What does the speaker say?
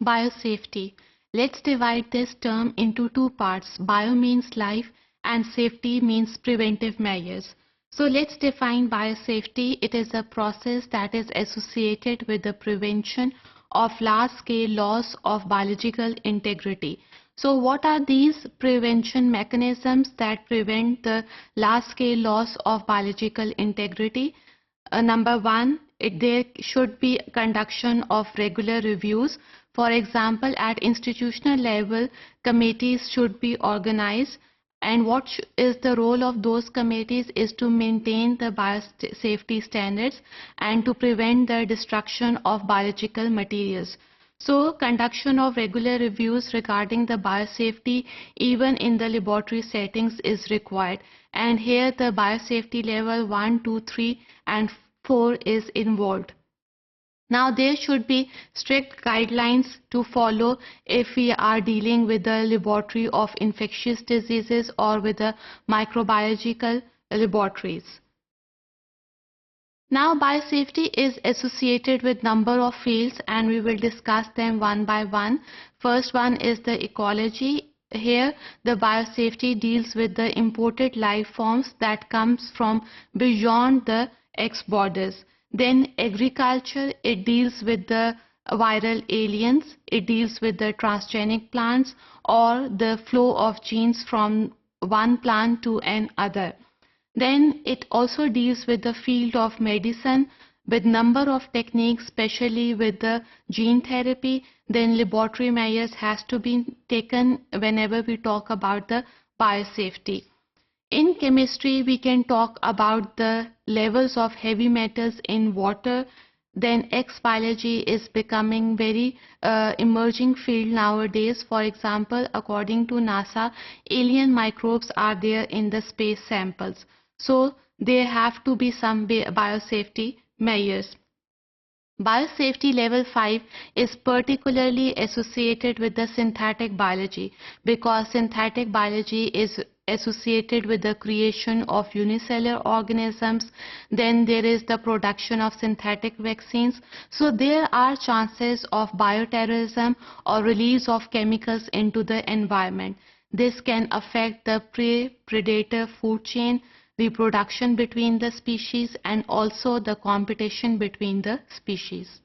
Biosafety. Let's divide this term into two parts. Bio means life and safety means preventive measures. So let's define biosafety. It is a process that is associated with the prevention of large-scale loss of biological integrity. So what are these prevention mechanisms that prevent the large-scale loss of biological integrity? Number one, there should be conduction of regular reviews. For example, at institutional level, committees should be organized. And what is the role of those committees is to maintain the biosafety standards and to prevent the destruction of biological materials. So, conduction of regular reviews regarding the biosafety even in the laboratory settings is required. And here the biosafety level 1, 2, 3 and 4 is involved. Now there should be strict guidelines to follow if we are dealing with the laboratory of infectious diseases or with the microbiological laboratories. Now biosafety is associated with number of fields and we will discuss them one by one. First one is the ecology. Here the biosafety deals with the imported life forms that comes from beyond the X borders. Then agriculture, it deals with the viral aliens, it deals with the transgenic plants or the flow of genes from one plant to another. Then it also deals with the field of medicine with number of techniques, especially with the gene therapy. Then laboratory measures has to be taken whenever we talk about the biosafety. In chemistry, we can talk about the levels of heavy metals in water. Then X biology is becoming very emerging field nowadays. For example, according to NASA, alien microbes are there in the space samples. So there have to be some biosafety measures. Biosafety level 5 is particularly associated with the synthetic biology because synthetic biology is associated with the creation of unicellular organisms. Then there is the production of synthetic vaccines. So there are chances of bioterrorism or release of chemicals into the environment. This can affect the prey-predator food chain, reproduction between the species and also the competition between the species.